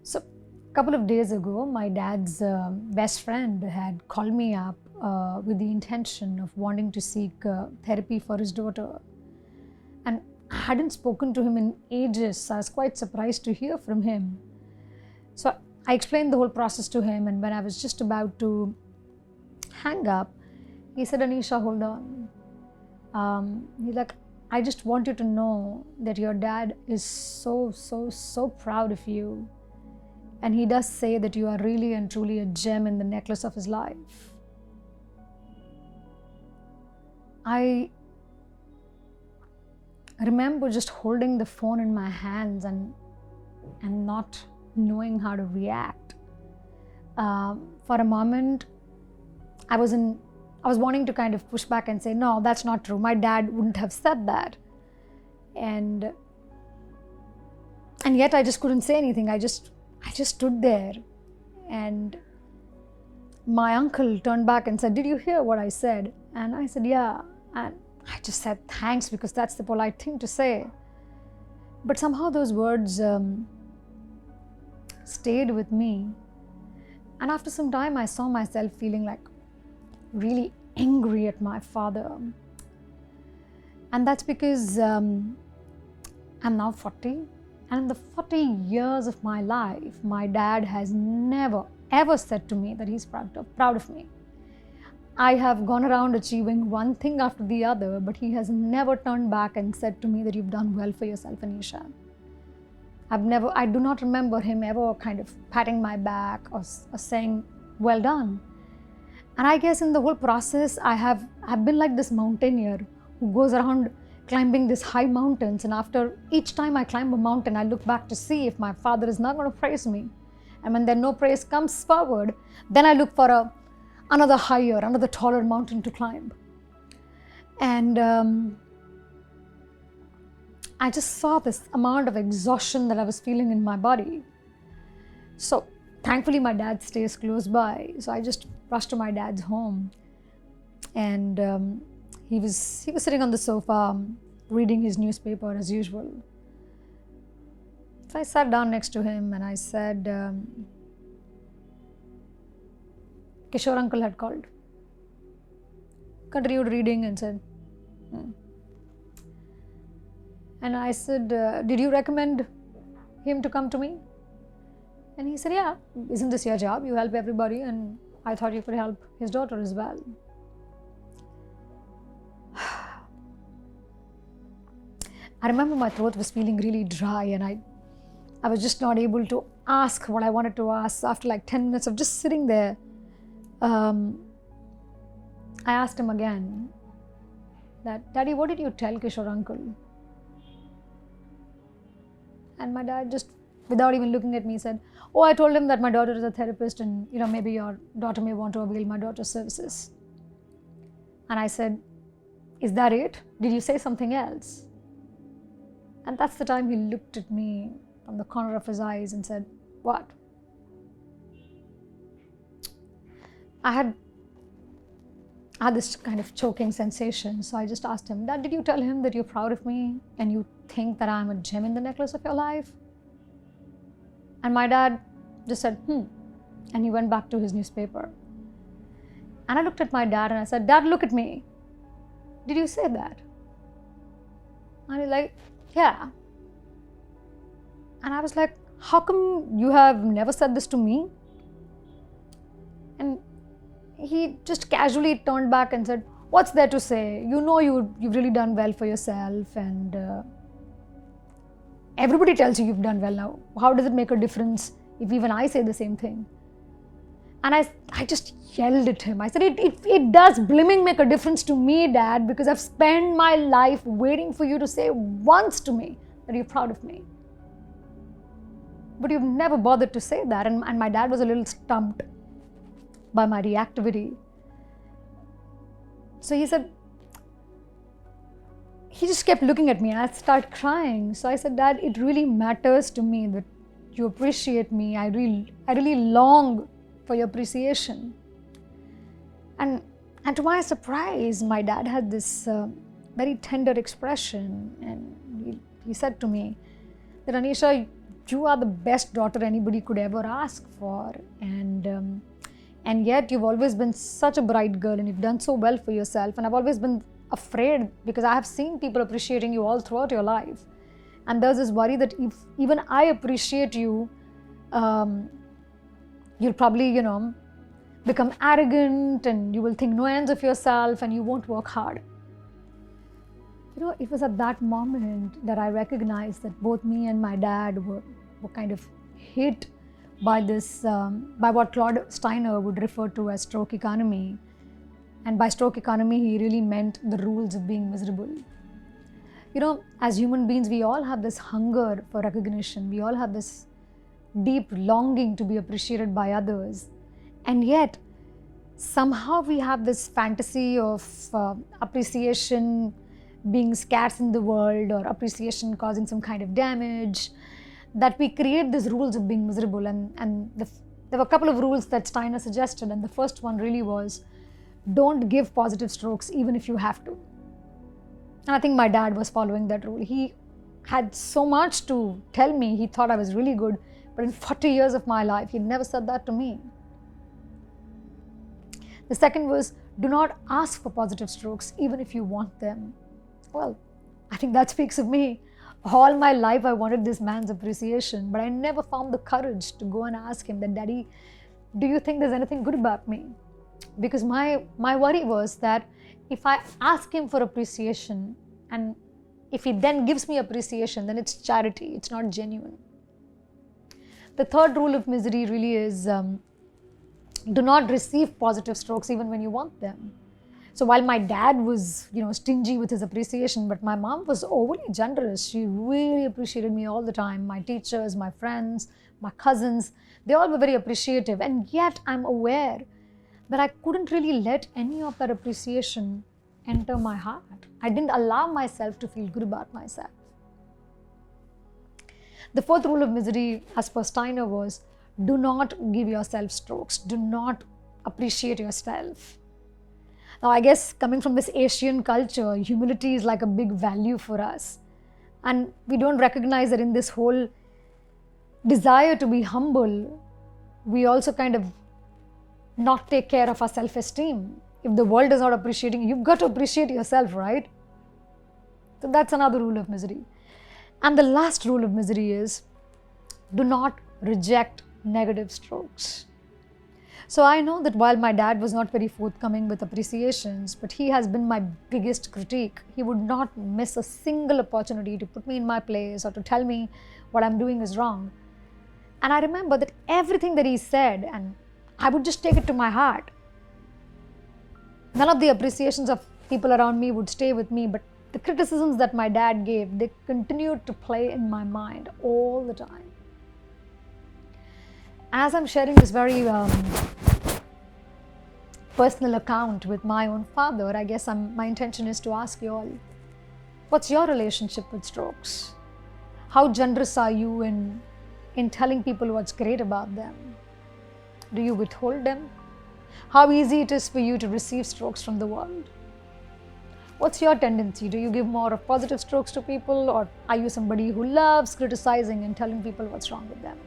So, a couple of days ago, my dad's best friend had called me up with the intention of wanting to seek therapy for his daughter. And I hadn't spoken to him in ages, so I was quite surprised to hear from him. So, I explained the whole process to him, and when I was just about to hang up, he said, Anisha, hold on. He's like, I just want you to know that your dad is so proud of you. And he does say that you are really and truly a gem in the necklace of his life. I remember just holding the phone in my hands and not knowing how to react. For a moment, I was wanting to kind of push back and say, no, that's not true. My dad wouldn't have said that. And yet I just couldn't say anything. I just stood there, and my uncle turned back and said, did you hear what I said? And I said, yeah. And I just said thanks, because that's the polite thing to say. But somehow those words stayed with me. And after some time, I saw myself feeling like really angry at my father. And that's because I'm now 40. And in the 40 years of my life, my dad has never, ever said to me that he's proud of me. I have gone around achieving one thing after the other, but he has never turned back and said to me that you've done well for yourself, Anisha. I do not remember him ever kind of patting my back or saying, well done. And I guess in the whole process, I've been like this mountaineer who goes around climbing these high mountains, and after each time I climb a mountain, I look back to see if my father is not going to praise me. And when then no praise comes forward, then I look for another higher, another taller mountain to climb. And I just saw this amount of exhaustion that I was feeling in my body. So thankfully my dad stays close by, so I just rushed to my dad's home, and he was sitting on the sofa reading his newspaper as usual. So I sat down next to him and I said, Kishore uncle had called. Continued reading and said, And I said, did you recommend him to come to me? And he said, yeah, isn't this your job? You help everybody, and I thought you could help his daughter as well. I remember my throat was feeling really dry, and I was just not able to ask what I wanted to ask. After like 10 minutes of just sitting there, I asked him again that, Daddy, what did you tell Kishore uncle? And my dad just, without even looking at me, said, oh, I told him that my daughter is a therapist, and maybe your daughter may want to avail my daughter's services. And I said, is that it? Did you say something else? And that's the time he looked at me from the corner of his eyes and said, what? I had this kind of choking sensation, so I just asked him, Dad, did you tell him that you're proud of me and you think that I'm a gem in the necklace of your life? And my dad just said, and he went back to his newspaper. And I looked at my dad and I said, Dad, look at me. Did you say that? And he's like, yeah. And I was like, how come you have never said this to me? And he just casually turned back and said, what's there to say? You've really done well for yourself, and everybody tells you you've done well now. How does it make a difference if even I say the same thing? And I just yelled at him. I said, it does blimming make a difference to me, Dad, because I've spent my life waiting for you to say once to me that you're proud of me. But you've never bothered to say that. And my dad was a little stumped by my reactivity. So he said, he just kept looking at me, and I started crying. So I said, Dad, it really matters to me that you appreciate me. I really long for your appreciation. And to my surprise, my dad had this very tender expression, and he said to me that, Anisha, you are the best daughter anybody could ever ask for, and yet you've always been such a bright girl and you've done so well for yourself. And I've always been afraid because I have seen people appreciating you all throughout your life, and there's this worry that if even I appreciate you, you'll probably, become arrogant and you will think no ends of yourself and you won't work hard. It was at that moment that I recognized that both me and my dad were kind of hit by this, by what Claude Steiner would refer to as stroke economy. And by stroke economy, he really meant the rules of being miserable. As human beings, we all have this hunger for recognition. We all have this deep longing to be appreciated by others. And yet, somehow we have this fantasy of appreciation being scarce in the world, or appreciation causing some kind of damage, that we create these rules of being miserable. And there were a couple of rules that Steiner suggested, and the first one really was, don't give positive strokes even if you have to. And I think my dad was following that rule. He had so much to tell me. He thought I was really good, but in 40 years of my life, he never said that to me. The second was, do not ask for positive strokes even if you want them. Well, I think that speaks of me. All my life I wanted this man's appreciation, but I never found the courage to go and ask him that, Daddy, do you think there's anything good about me? Because my worry was that if I ask him for appreciation, and if he then gives me appreciation, then it's charity, it's not genuine. The third rule of misery really is, do not receive positive strokes even when you want them. So while my dad was, stingy with his appreciation, but my mom was overly generous. She really appreciated me all the time. My teachers, my friends, my cousins, they all were very appreciative. And yet I'm aware that I couldn't really let any of that appreciation enter my heart. I didn't allow myself to feel good about myself. The fourth rule of misery, as per Steiner, was, do not give yourself strokes. Do not appreciate yourself. Now, I guess coming from this Asian culture, humility is like a big value for us. And we don't recognize that in this whole desire to be humble, we also kind of not take care of our self-esteem. If the world is not appreciating you, you've got to appreciate yourself, right? So that's another rule of misery. And the last rule of misery is, do not reject negative strokes. So I know that while my dad was not very forthcoming with appreciations, but he has been my biggest critique. He would not miss a single opportunity to put me in my place or to tell me what I'm doing is wrong. And I remember that everything that he said, and I would just take it to my heart. None of the appreciations of people around me would stay with me, but the criticisms that my dad gave, they continued to play in my mind all the time. As I'm sharing this very personal account with my own father, I guess my intention is to ask you all, what's your relationship with strokes? How generous are you in telling people what's great about them? Do you withhold them? How easy it is for you to receive strokes from the world? What's your tendency? Do you give more of positive strokes to people, or are you somebody who loves criticizing and telling people what's wrong with them?